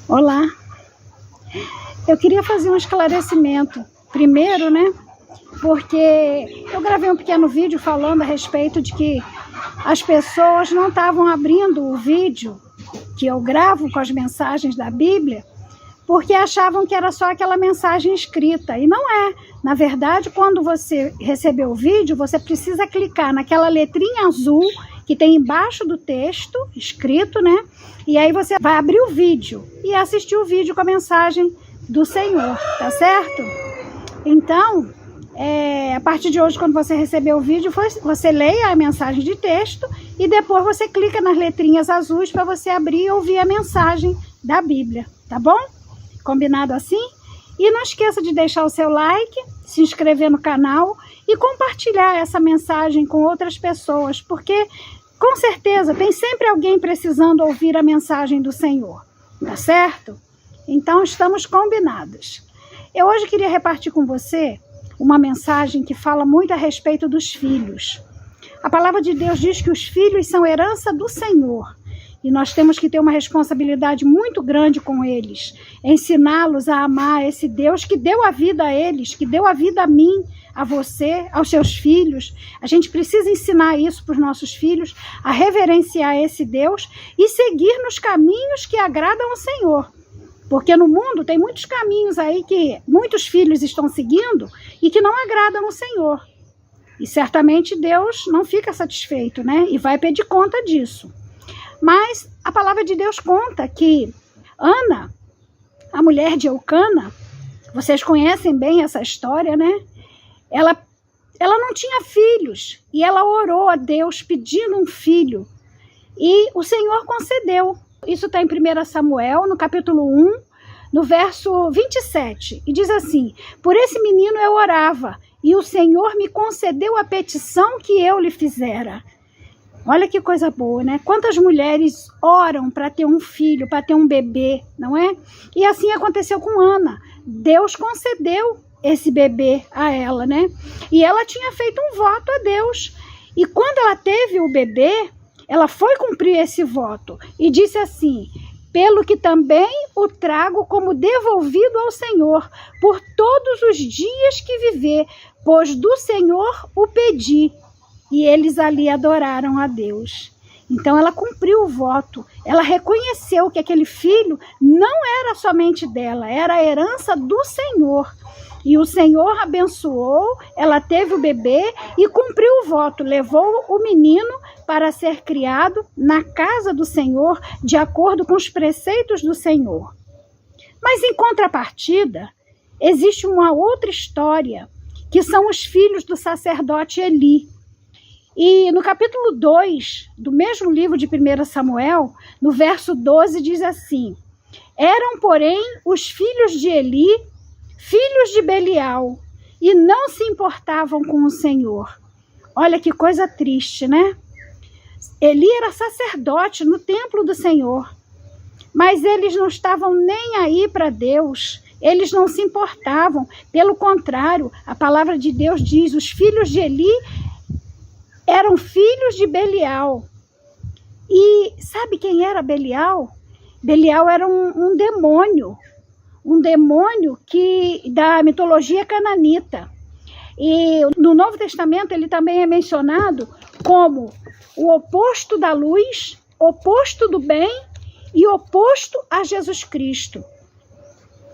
Olá, eu queria fazer um esclarecimento. Primeiro, porque eu gravei um pequeno vídeo falando a respeito de que as pessoas não estavam abrindo o vídeo que eu gravo com as mensagens da Bíblia, porque achavam que era só aquela mensagem escrita, e não é. Na verdade, quando você receber o vídeo, você precisa clicar naquela letrinha azul que tem embaixo do texto, escrito, E aí você vai abrir o vídeo e assistir o vídeo com a mensagem do Senhor, tá certo? Então, a partir de hoje, quando você receber o vídeo, você leia a mensagem de texto e depois você clica nas letrinhas azuis para você abrir e ouvir a mensagem da Bíblia, tá bom? Combinado assim? E não esqueça de deixar o seu like, se inscrever no canal e compartilhar essa mensagem com outras pessoas, porque com certeza tem sempre alguém precisando ouvir a mensagem do Senhor, tá certo? Então estamos combinados. Eu hoje queria repartir com você uma mensagem que fala muito a respeito dos filhos. A palavra de Deus diz que os filhos são herança do Senhor. E nós temos que ter uma responsabilidade muito grande com eles, ensiná-los a amar esse Deus que deu a vida a eles, que deu a vida a mim, a você, aos seus filhos. A gente precisa ensinar isso para os nossos filhos, a reverenciar esse Deus e seguir nos caminhos que agradam ao Senhor. Porque no mundo tem muitos caminhos aí que muitos filhos estão seguindo e que não agradam ao Senhor. E certamente Deus não fica satisfeito, E vai pedir conta disso. Mas a palavra de Deus conta que Ana, a mulher de Eucana, vocês conhecem bem essa história, Ela não tinha filhos e ela orou a Deus pedindo um filho e o Senhor concedeu. Isso está em 1 Samuel, no capítulo 1, no verso 27. E diz assim: por esse menino eu orava e o Senhor me concedeu a petição que eu lhe fizera. Olha que coisa boa, Quantas mulheres oram para ter um filho, para ter um bebê, não é? E assim aconteceu com Ana. Deus concedeu esse bebê a ela, E ela tinha feito um voto a Deus. E quando ela teve o bebê, ela foi cumprir esse voto e disse assim: pelo que também o trago como devolvido ao Senhor, por todos os dias que viver, pois do Senhor o pedi. E eles ali adoraram a Deus. Então ela cumpriu o voto, ela reconheceu que aquele filho não era somente dela, era a herança do Senhor. E o Senhor abençoou, ela teve o bebê e cumpriu o voto, levou o menino para ser criado na casa do Senhor, de acordo com os preceitos do Senhor. Mas em contrapartida, existe uma outra história, que são os filhos do sacerdote Eli. E no capítulo 2 do mesmo livro de 1 Samuel, no verso 12, diz assim: eram, porém, os filhos de Eli, filhos de Belial, e não se importavam com o Senhor. Olha que coisa triste, Eli era sacerdote no templo do Senhor, mas eles não estavam nem aí para Deus, eles não se importavam. Pelo contrário, a palavra de Deus diz: os filhos de Eli eram filhos de Belial. E sabe quem era Belial? Belial era um demônio que da mitologia cananita. E no Novo Testamento ele também é mencionado como o oposto da luz, oposto do bem e oposto a Jesus Cristo.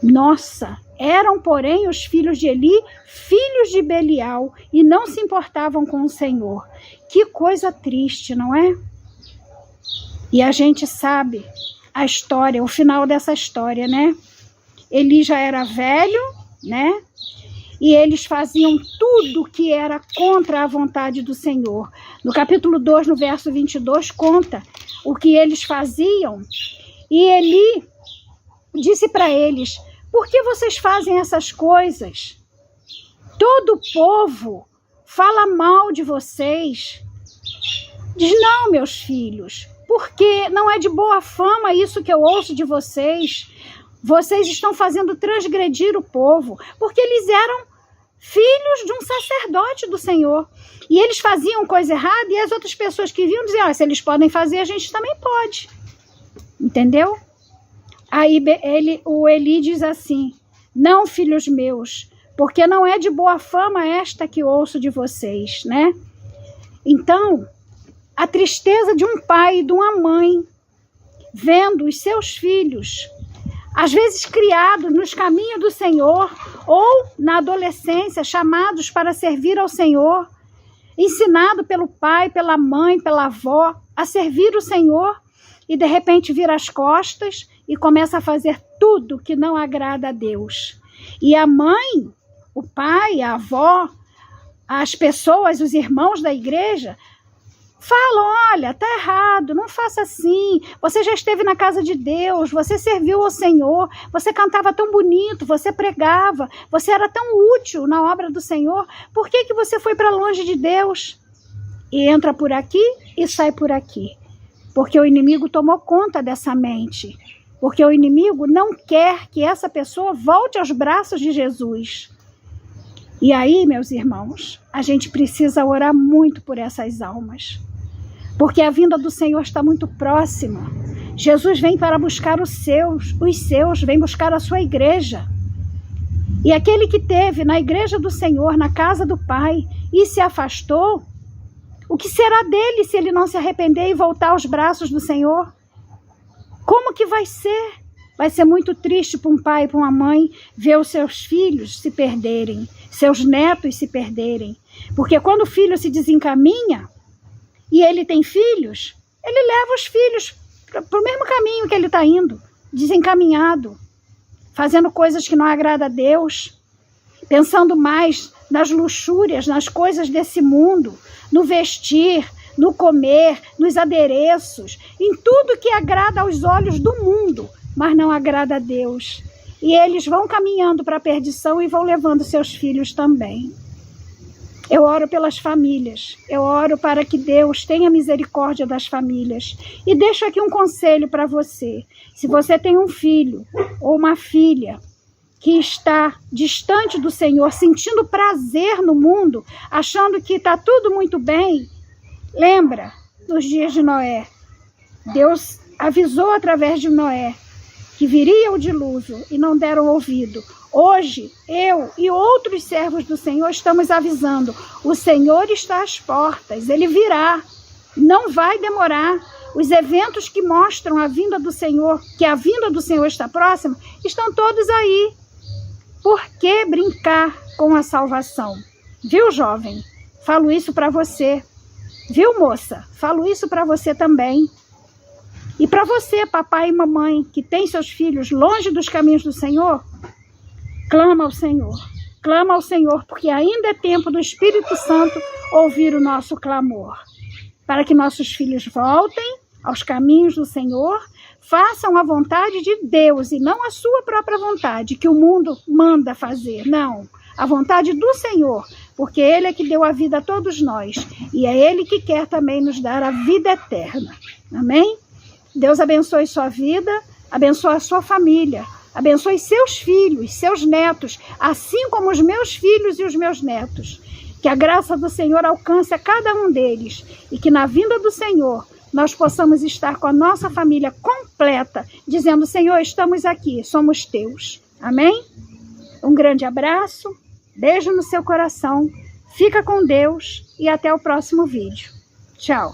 Nossa! Eram, porém, os filhos de Eli, filhos de Belial, e não se importavam com o Senhor. Que coisa triste, não é? E a gente sabe a história, o final dessa história, Eli já era velho, E eles faziam tudo que era contra a vontade do Senhor. No capítulo 2, no verso 22, conta o que eles faziam. E Eli disse para eles: por que vocês fazem essas coisas? Todo o povo fala mal de vocês. Diz: não, meus filhos, porque não é de boa fama isso que eu ouço de vocês. Vocês estão fazendo transgredir o povo, porque eles eram filhos de um sacerdote do Senhor. E eles faziam coisa errada e as outras pessoas que vinham diziam: se eles podem fazer, a gente também pode. Entendeu? Aí o Eli diz assim: não, filhos meus, porque não é de boa fama esta que ouço de vocês, né? Então, a tristeza de um pai e de uma mãe, vendo os seus filhos, às vezes criados nos caminhos do Senhor, ou na adolescência, chamados para servir ao Senhor, ensinado pelo pai, pela mãe, pela avó, a servir o Senhor, e de repente vira as costas e começa a fazer tudo que não agrada a Deus. E a mãe, o pai, a avó, as pessoas, os irmãos da igreja, falam: olha, tá errado, não faça assim, você já esteve na casa de Deus, você serviu ao Senhor, você cantava tão bonito, você pregava, você era tão útil na obra do Senhor, por que que você foi para longe de Deus? E entra por aqui e sai por aqui, porque o inimigo tomou conta dessa mente, porque o inimigo não quer que essa pessoa volte aos braços de Jesus. E aí, meus irmãos, a gente precisa orar muito por essas almas, porque a vinda do Senhor está muito próxima. Jesus vem para buscar os seus, vem buscar a sua igreja. E aquele que teve na igreja do Senhor, na casa do Pai, e se afastou, o que será dele se ele não se arrepender e voltar aos braços do Senhor? Como que vai ser? Vai ser muito triste para um pai e para uma mãe ver os seus filhos se perderem, seus netos se perderem. Porque quando o filho se desencaminha e ele tem filhos, ele leva os filhos para o mesmo caminho que ele está indo, desencaminhado, fazendo coisas que não agradam a Deus, pensando mais nas luxúrias, nas coisas desse mundo, no vestir, no comer, nos adereços, em tudo que agrada aos olhos do mundo, mas não agrada a Deus. E eles vão caminhando para a perdição e vão levando seus filhos também. Eu oro pelas famílias, eu oro para que Deus tenha misericórdia das famílias. E deixo aqui um conselho para você. Se você tem um filho ou uma filha que está distante do Senhor, sentindo prazer no mundo, achando que está tudo muito bem, lembra dos dias de Noé. Deus avisou através de Noé que viria o dilúvio e não deram ouvido. Hoje, eu e outros servos do Senhor estamos avisando: o Senhor está às portas, ele virá, não vai demorar. Os eventos que mostram a vinda do Senhor, que a vinda do Senhor está próxima, estão todos aí. Por que brincar com a salvação? Viu, jovem? Falo isso para você. Viu, moça? Falo isso para você também. E para você, papai e mamãe, que tem seus filhos longe dos caminhos do Senhor, clama ao Senhor, porque ainda é tempo do Espírito Santo ouvir o nosso clamor, para que nossos filhos voltem aos caminhos do Senhor, façam a vontade de Deus e não a sua própria vontade, que o mundo manda fazer, não, a vontade do Senhor, porque Ele é que deu a vida a todos nós, e é Ele que quer também nos dar a vida eterna, amém? Deus abençoe sua vida, abençoe a sua família, abençoe seus filhos, seus netos, assim como os meus filhos e os meus netos. Que a graça do Senhor alcance a cada um deles e que na vinda do Senhor nós possamos estar com a nossa família completa, dizendo: Senhor, estamos aqui, somos teus. Amém? Um grande abraço, beijo no seu coração, fica com Deus e até o próximo vídeo. Tchau.